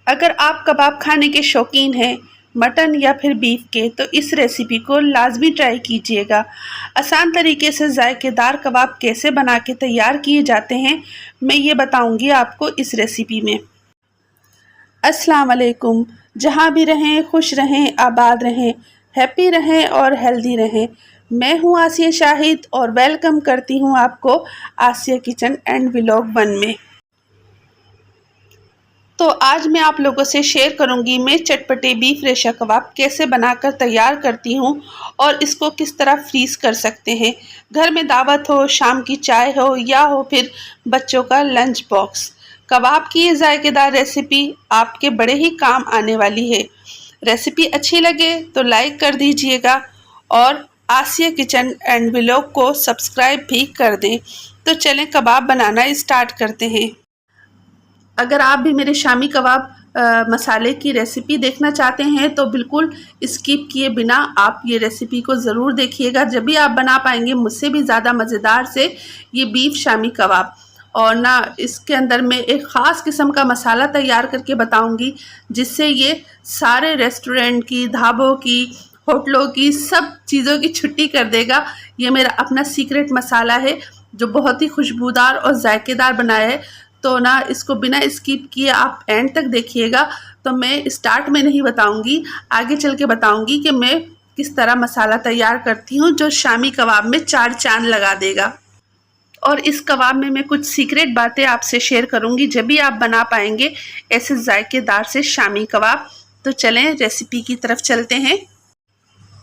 अगर आप कबाब खाने के शौकीन हैं, मटन या फिर बीफ के, तो इस रेसिपी को लाजमी ट्राई कीजिएगा। आसान तरीके से जायकेदार कबाब कैसे बना के तैयार किए जाते हैं, मैं ये बताऊंगी आपको इस रेसिपी में। अस्सलाम वालेकुम। जहाँ भी रहें खुश रहें, आबाद रहें, हैप्पी रहें और हेल्दी रहें। मैं हूँ आसिया शाहिद और वेलकम करती हूँ आपको आसिया किचन एंड व्लॉग 1 में। तो आज मैं आप लोगों से शेयर करूंगी मैं चटपटे बीफ रेशा कबाब कैसे बनाकर तैयार करती हूं और इसको किस तरह फ्रीज़ कर सकते हैं। घर में दावत हो, शाम की चाय हो या हो फिर बच्चों का लंच बॉक्स, कबाब की ये जायकेदार रेसिपी आपके बड़े ही काम आने वाली है। रेसिपी अच्छी लगे तो लाइक कर दीजिएगा और आसिया किचन एंड व्लॉग को सब्सक्राइब भी कर दें। तो चलें कबाब बनाना स्टार्ट करते हैं। अगर आप भी मेरे शामी कबाब मसाले की रेसिपी देखना चाहते हैं तो बिल्कुल स्किप किए बिना आप ये रेसिपी को ज़रूर देखिएगा। जब भी आप बना पाएंगे मुझसे भी ज़्यादा मज़ेदार से ये बीफ शामी कबाब। और ना इसके अंदर मैं एक ख़ास किस्म का मसाला तैयार करके बताऊंगी जिससे ये सारे रेस्टोरेंट की, ढाबों की, होटलों की, सब चीज़ों की छुट्टी कर देगा। ये मेरा अपना सीक्रेट मसाला है जो बहुत ही खुशबूदार और जायकेदार बनाया है। तो ना इसको बिना स्किप किए आप एंड तक देखिएगा। तो मैं स्टार्ट में नहीं बताऊंगी, आगे चल के बताऊंगी कि मैं किस तरह मसाला तैयार करती हूँ जो शामी कबाब में 4 चांद लगा देगा। और इस कबाब में मैं कुछ सीक्रेट बातें आपसे शेयर करूंगी जब भी आप बना पाएंगे ऐसे जायकेदार से शामी कबाब। तो चलें रेसिपी की तरफ चलते हैं।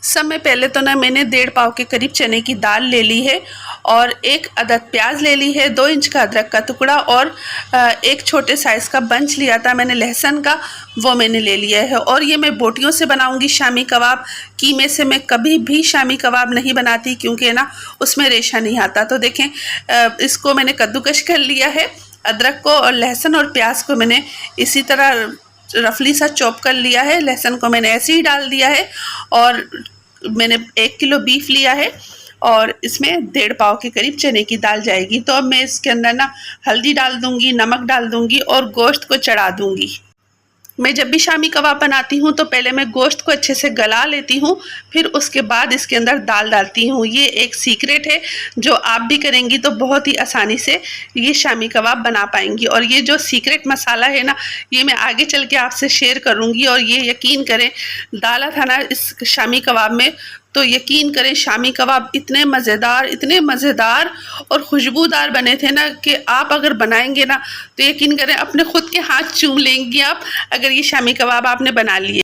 समय पहले तो ना मैंने 1.5 पाव के करीब चने की दाल ले ली है और 1 अदद प्याज ले ली है, 2 इंच का अदरक का टुकड़ा और एक छोटे साइज़ का बंच लिया था मैंने लहसुन का, वो मैंने ले लिया है। और ये मैं बोटियों से बनाऊंगी शामी कबाब। कीमे से मैं कभी भी शामी कबाब नहीं बनाती क्योंकि ना उसमें रेशा नहीं आता। तो देखें इसको मैंने कद्दूकश कर लिया है। अदरक को और लहसुन और प्याज को मैंने इसी तरह रफली सा चॉप कर लिया है। लहसुन को मैंने ऐसे ही डाल दिया है। और मैंने 1 किलो बीफ लिया है और इसमें 1.5 पाव के करीब चने की दाल जाएगी। तो अब मैं इसके अंदर ना हल्दी डाल दूंगी, नमक डाल दूंगी और गोश्त को चढ़ा दूंगी। मैं जब भी शामी कबाब बनाती हूँ तो पहले मैं गोश्त को अच्छे से गला लेती हूँ, फिर उसके बाद इसके अंदर दाल डालती हूँ। ये एक सीक्रेट है जो आप भी करेंगी तो बहुत ही आसानी से ये शामी कबाब बना पाएंगी। और ये जो सीक्रेट मसाला है ना, ये मैं आगे चल के आपसे शेयर करूँगी। और ये यकीन करें डाला था ना इस शामी कबाब में, तो यकीन करें शामी कबाब इतने मज़ेदार और खुशबूदार बने थे ना कि आप अगर बनाएंगे ना तो यकीन करें अपने खुद के हाथ चूम लेंगी आप अगर ये शामी कबाब आपने बना लिए।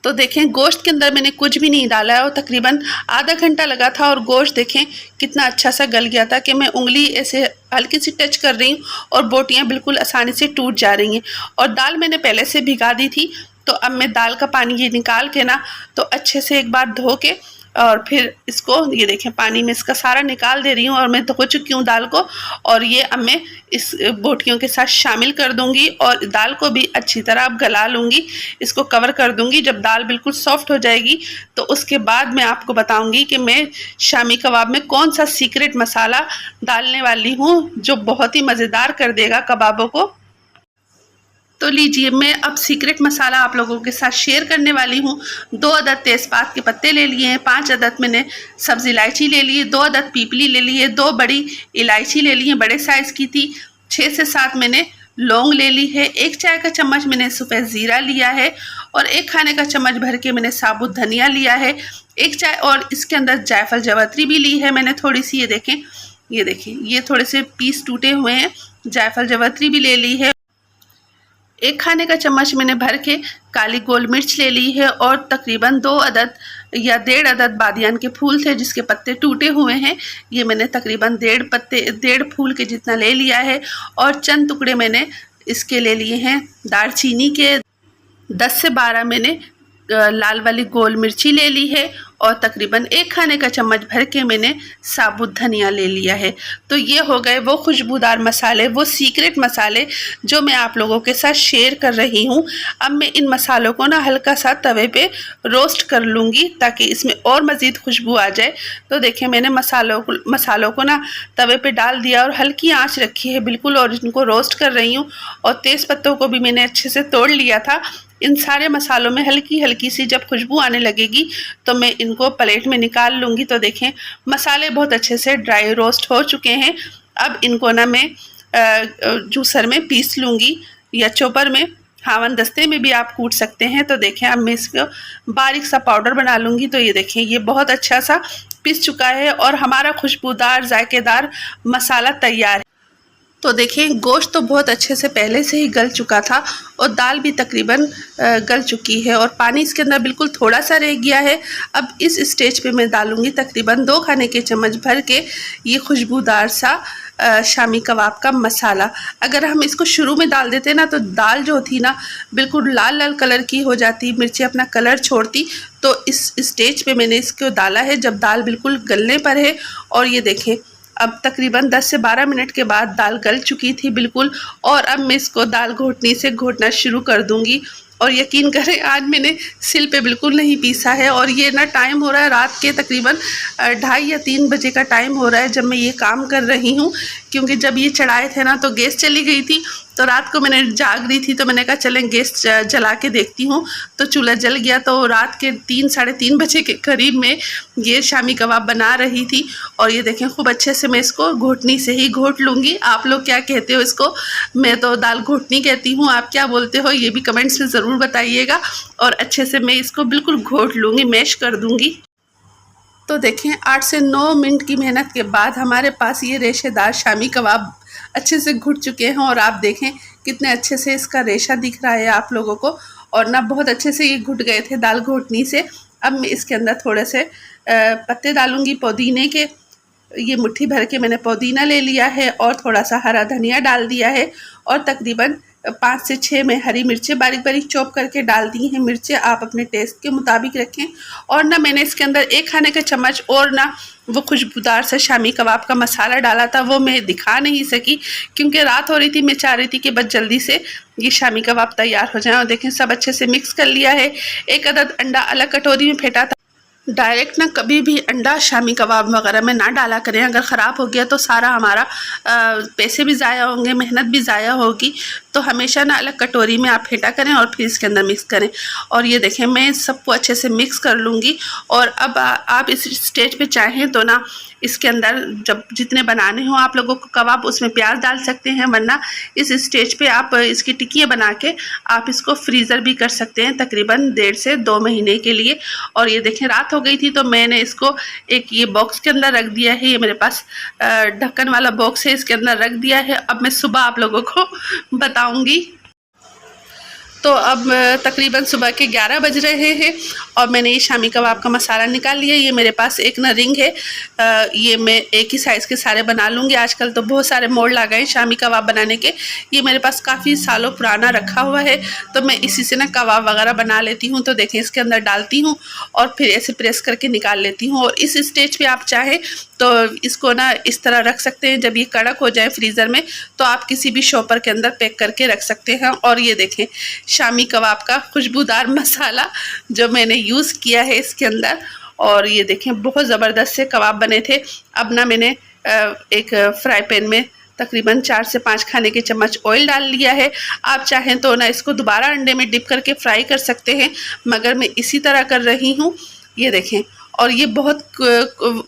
तो देखें गोश्त के अंदर मैंने कुछ भी नहीं डाला है और तकरीबन आधा घंटा लगा था और गोश्त देखें कितना अच्छा सा गल गया था कि मैं उंगली ऐसे हल्की सी टच कर रही हूँ और बोटियाँ बिल्कुल आसानी से टूट जा रही हैं। और दाल मैंने पहले से भिगा दी थी। तो अब मैं दाल का पानी ये निकाल के ना तो अच्छे से एक बार धो के और फिर इसको ये देखें पानी में इसका सारा निकाल दे रही हूँ और मैं धो चुकी हूँ दाल को। और ये अब मैं इस बोटियों के साथ शामिल कर दूंगी और दाल को भी अच्छी तरह अब गला लूँगी, इसको कवर कर दूंगी। जब दाल बिल्कुल सॉफ्ट हो जाएगी तो उसके बाद मैं आपको बताऊंगी कि मैं शामी कबाब में कौन सा सीक्रेट मसाला डालने वाली हूँ जो बहुत ही मज़ेदार कर देगा कबाबों को। तो लीजिए मैं अब सीक्रेट मसाला आप लोगों के साथ शेयर करने वाली हूँ। 2 अदद तेज़पात के पत्ते ले लिए हैं, 5 अदद मैंने सब्ज़ इलायची ले ली है, 2 अदद पीपली ले ली है, 2 बड़ी इलायची ले ली है, बड़े साइज़ की थी, 6 से 7 मैंने लौंग ले ली है, 1 चाय का चम्मच मैंने सफ़ेद ज़ीरा लिया है और 1 खाने का चम्मच भर के मैंने साबुत धनिया लिया है, 1 चाय और इसके अंदर जायफल जवत्री भी ली है मैंने थोड़ी सी। ये देखें ये थोड़े से पीस टूटे हुए हैं, जायफल जवत्री भी ले ली है। 1 खाने का चम्मच मैंने भर के काली गोल मिर्च ले ली है और तकरीबन 2 अदद या 1.5 अदद बादियान के फूल थे जिसके पत्ते टूटे हुए हैं, ये मैंने तकरीबन 1.5 फूल के जितना ले लिया है। और चंद टुकड़े मैंने इसके ले लिए हैं दालचीनी के, 10 से 12 मैंने लाल वाली गोल मिर्ची ले ली है और तकरीबन 1 खाने का चम्मच भर के मैंने साबुत धनिया ले लिया है। तो ये हो गए वो खुशबूदार मसाले, वो सीक्रेट मसाले जो मैं आप लोगों के साथ शेयर कर रही हूँ। अब मैं इन मसालों को ना हल्का सा तवे पे रोस्ट कर लूँगी ताकि इसमें और मज़ीद खुशबू आ जाए। तो देखिए मैंने मसालों को ना तवे पे डाल दिया और हल्की आंच रखी है बिल्कुल, और इनको रोस्ट कर रही हूँ। और तेज़ पत्तों को भी मैंने अच्छे से तोड़ लिया था। इन सारे मसालों में हल्की हल्की सी जब खुशबू आने लगेगी तो मैं इनको प्लेट में निकाल लूँगी। तो देखें मसाले बहुत अच्छे से ड्राई रोस्ट हो चुके हैं। अब इनको ना मैं जूसर में पीस लूँगी या चॉपर में, हावन दस्ते में भी आप कूट सकते हैं। तो देखें अब मैं इसको बारीक सा पाउडर बना लूँगी। तो ये देखें ये बहुत अच्छा सा पिस चुका है और हमारा खुशबूदार जायकेदार मसाला तैयार है। तो देखें गोश्त तो बहुत अच्छे से पहले से ही गल चुका था और दाल भी तकरीबन गल चुकी है और पानी इसके अंदर बिल्कुल थोड़ा सा रह गया है। अब इस स्टेज पे मैं डालूँगी तकरीबन 2 खाने के चम्मच भर के ये खुशबूदार सा शामी कबाब का मसाला। अगर हम इसको शुरू में डाल देते ना तो दाल जो थी ना बिल्कुल लाल लाल कलर की हो जाती, मिर्ची अपना कलर छोड़ती। तो इस स्टेज पे मैंने इसको डाला है जब दाल बिल्कुल गलने पर है। और ये देखें अब तकरीबन 10 से 12 मिनट के बाद दाल गल चुकी थी बिल्कुल। और अब मैं इसको दाल घोटनी से घोटना शुरू कर दूंगी। और यकीन करें आज मैंने सिल पे बिल्कुल नहीं पीसा है। और ये ना टाइम हो रहा है रात के तकरीबन 2:30 या 3 बजे का टाइम हो रहा है जब मैं ये काम कर रही हूँ। क्योंकि जब ये चढ़ाए थे ना तो गैस चली गई थी, तो रात को मैंने जाग रही थी तो मैंने कहा चलें गैस जला के देखती हूँ। तो चूल्हा जल गया। तो रात के 3 साढ़े 3 बजे के करीब में ये शामी कबाब बना रही थी। और ये देखें खूब अच्छे से मैं इसको घोटनी से ही घोट लूँगी। आप लोग क्या कहते हो इसको? मैं तो दाल घोटनी कहती हूँ, आप क्या बोलते हो ये भी कमेंट्स में ज़रूर बताइएगा। और अच्छे से मैं इसको बिल्कुल घोट लूँगी, मैश कर दूँगी। तो देखें 8 से 9 मिनट की मेहनत के बाद हमारे पास ये रेशेदार शामी कबाब अच्छे से घुट चुके हैं। और आप देखें कितने अच्छे से इसका रेशा दिख रहा है आप लोगों को। और ना बहुत अच्छे से ये घुट गए थे दाल घोटनी से। अब मैं इसके अंदर थोड़े से पत्ते डालूंगी पुदीने के। ये मुट्ठी भर के मैंने पुदीना ले लिया है और थोड़ा सा हरा धनिया डाल दिया है। और तकरीबन 5 से 6 में हरी मिर्चें बारीक बारीक चॉप करके डाल दी हैं। मिर्चें आप अपने टेस्ट के मुताबिक रखें। और ना मैंने इसके अंदर 1 खाने का चम्मच और ना वो खुशबूदार से शामी कबाब का मसाला डाला था, वो मैं दिखा नहीं सकी क्योंकि रात हो रही थी। मैं चाह रही थी कि बस जल्दी से ये शामी कबाब तैयार हो जाए। और देखें सब अच्छे से मिक्स कर लिया है। 1 अदद अंडा अलग कटोरी में फेंटा था। डायरेक्ट ना कभी भी अंडा शामी कबाब वगैरह में ना डाला करें। अगर ख़राब हो गया तो सारा हमारा पैसे भी ज़ाया होंगे, मेहनत भी ज़ाया होगी। तो हमेशा ना अलग कटोरी में आप फेंटा करें और फिर इसके अंदर मिक्स करें। और ये देखें मैं सबको अच्छे से मिक्स कर लूँगी। और अब आप इस स्टेज पे चाहें तो ना इसके अंदर जब जितने बनाने हो आप लोगों को कबाब उसमें प्याज डाल सकते हैं, वरना इस स्टेज पे आप इसकी टिक्कियाँ बना के आप इसको फ्रीज़र भी कर सकते हैं तकरीबन 1.5 से 2 महीने के लिए। और ये देखें रात हो गई थी तो मैंने इसको एक ये बॉक्स के अंदर रख दिया है। ये मेरे पास ढक्कन वाला बॉक्स है, इसके अंदर रख दिया है। अब मैं सुबह आप लोगों को बताऊंगी। तो अब तकरीबन सुबह के 11 बज रहे हैं और मैंने ये शामी कबाब का मसाला निकाल लिया। ये मेरे पास एक ना रिंग है, ये मैं एक ही साइज़ के सारे बना लूँगी। आजकल तो बहुत सारे मोल्ड आ गए शामी कबाब बनाने के। ये मेरे पास काफ़ी सालों पुराना रखा हुआ है तो मैं इसी से ना कबाब वगैरह बना लेती हूँ। तो देखें इसके अंदर डालती हूँ और फिर ऐसे प्रेस करके निकाल लेती हूँ। और इस स्टेज पर आप चाहें तो इसको ना इस तरह रख सकते हैं। जब ये कड़क हो जाए फ्रीज़र में तो आप किसी भी शॉपर के अंदर पैक करके रख सकते हैं। और ये देखें शामी कबाब का खुशबूदार मसाला जो मैंने यूज़ किया है इसके अंदर। और ये देखें बहुत ज़बरदस्त से कबाब बने थे। अब ना मैंने एक फ्राई पैन में तकरीबन 4 से 5 खाने के चम्मच ऑयल डाल लिया है। आप चाहें तो ना इसको दोबारा अंडे में डिप करके फ्राई कर सकते हैं, मगर मैं इसी तरह कर रही हूँ। ये देखें और ये बहुत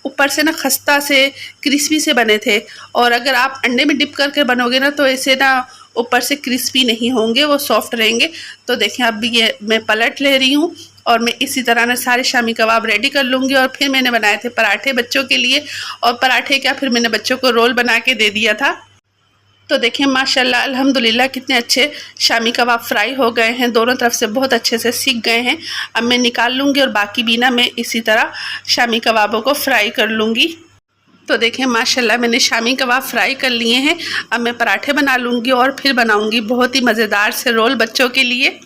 ऊपर से ना खस्ता से क्रिस्पी से बने थे। और अगर आप अंडे में डिप करके बनोगे ना तो ऐसे ना ऊपर से क्रिस्पी नहीं होंगे, वो सॉफ्ट रहेंगे। तो देखें अब ये मैं पलट ले रही हूँ और मैं इसी तरह ना सारे शामी कबाब रेडी कर लूँगी। और फिर मैंने बनाए थे पराठे बच्चों के लिए, और पराठे क्या फिर मैंने बच्चों को रोल बना के दे दिया था। तो देखें माशाल्लाह अल्हम्दुलिल्लाह कितने अच्छे शामी कबाब फ्राई हो गए हैं, दोनों तरफ से बहुत अच्छे से सीख गए हैं। अब मैं निकाल लूँगी और बाकी भी ना मैं इसी तरह शामी कबाबों को फ्राई कर लूँगी। तो देखें माशाल्लाह मैंने शामी कबाब फ्राई कर लिए हैं। अब मैं पराठे बना लूँगी और फिर बनाऊँगी बहुत ही मज़ेदार से रोल बच्चों के लिए।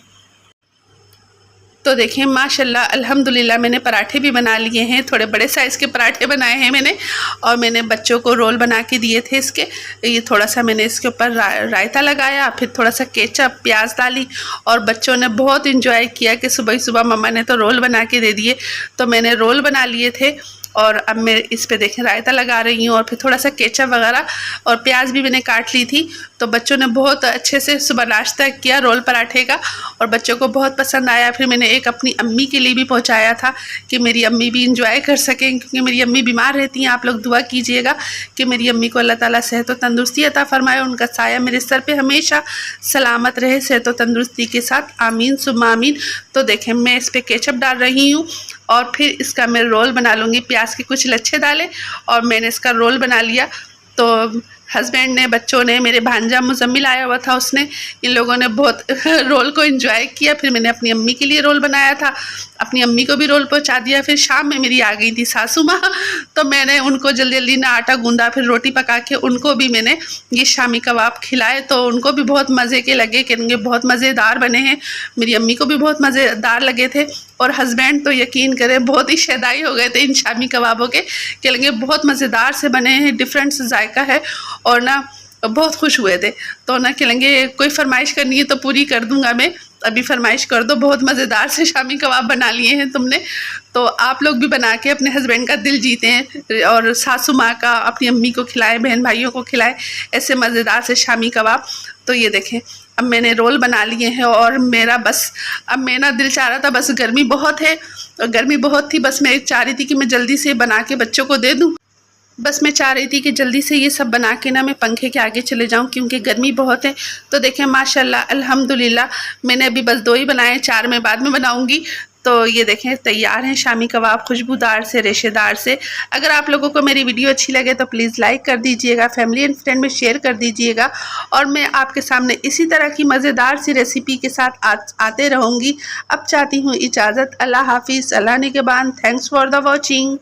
तो देखिए माशाल्लाह अल्हम्दुलिल्लाह मैंने पराठे भी बना लिए हैं, थोड़े बड़े साइज़ के पराठे बनाए हैं मैंने। और मैंने बच्चों को रोल बना के दिए थे इसके। ये थोड़ा सा मैंने इसके ऊपर रायता लगाया, फिर थोड़ा सा केचप प्याज डाली, और बच्चों ने बहुत इंजॉय किया कि सुबह ही सुबह मम्मा ने तो रोल बना के दे दिए। तो मैंने रोल बना लिए थे, और अब मैं इस पे देखें रायता लगा रही हूँ, और फिर थोड़ा सा केचप वगैरह और प्याज भी मैंने काट ली थी। तो बच्चों ने बहुत अच्छे से सुबह नाश्ता किया रोल पराठे का, और बच्चों को बहुत पसंद आया। फिर मैंने एक अपनी अम्मी के लिए भी पहुँचाया था कि मेरी अम्मी भी इंजॉय कर सकें, क्योंकि मेरी अम्मी बीमार रहती हैं। आप लोग दुआ कीजिएगा कि मेरी अम्मी को अल्लाह ताला सेहत और तंदुरुस्ती अता फ़रमाए, उनका साया मेरे सर पे हमेशा सलामत रहे सेहत और तंदुरुस्ती के साथ, आमीन सुम्मा आमीन। तो देखें मैं इस पर केचप डाल रही हूँ, और फिर इसका मैं रोल बना लूँगी। प्याज के कुछ लच्छे डाले और मैंने इसका रोल बना लिया। तो हस्बैंड ने, बच्चों ने, मेरे भांजा मुजम्मिल आया हुआ था, उसने, इन लोगों ने बहुत रोल को एंजॉय किया। फिर मैंने अपनी अम्मी के लिए रोल बनाया था, अपनी अम्मी को भी रोल पहुंचा दिया। फिर शाम में मेरी आ गई थी सासू माँ, तो मैंने उनको जल्दी जल्दी ना आटा गूंदा, फिर रोटी पका के उनको भी मैंने ये शामी कबाब खिलाए। तो उनको भी बहुत मज़े के लगे, कि उनके बहुत मज़ेदार बने हैं। मेरी अम्मी को भी बहुत मज़ेदार लगे थे, और हस्बैंड तो यकीन करें बहुत ही शैदाई हो गए थे इन शामी कबाबों के, कि लगे बहुत मज़ेदार से बने हैं, डिफरेंट जायका है, और ना बहुत खुश हुए थे। तो ना कहेंगे कोई फरमाइश करनी है तो पूरी कर दूंगा मैं, अभी फरमाइश कर दो, बहुत मज़ेदार से शामी कबाब बना लिए हैं तुमने। तो आप लोग भी बना के अपने हस्बैंड का दिल जीते हैं, और सासू माँ का अपनी अम्मी को खिलाएं, बहन भाइयों को खिलाएं ऐसे मज़ेदार से शामी कबाब। तो ये देखें अब मैंने रोल बना लिए हैं, और मेरा बस अब मेरा दिल चाह रहा था, बस गर्मी बहुत है, गर्मी बहुत थी, बस मैं चाह रही थी कि मैं जल्दी से बना के बच्चों को दे दूँ। बस मैं चाह रही थी कि जल्दी से ये सब बना के ना मैं पंखे के आगे चले जाऊं, क्योंकि गर्मी बहुत है। तो देखें माशाल्लाह अल्हम्दुलिल्लाह मैंने अभी बस 2 ही बनाए, 4 मैं बाद में बनाऊंगी। तो ये देखें तैयार हैं शामी कबाब, खुशबूदार से, रेशेदार से। अगर आप लोगों को मेरी वीडियो अच्छी लगे तो प्लीज़ लाइक कर दीजिएगा, फैमिली एंड फ्रेंड में शेयर कर दीजिएगा, और मैं आपके सामने इसी तरह की मज़ेदार सी रेसिपी के साथ आते रहूँगी। अब चाहती हूँ इजाज़त, अल्लाह हाफिज़, अल्लाह निगहबान, थैंक्स फॉर द वॉचिंग।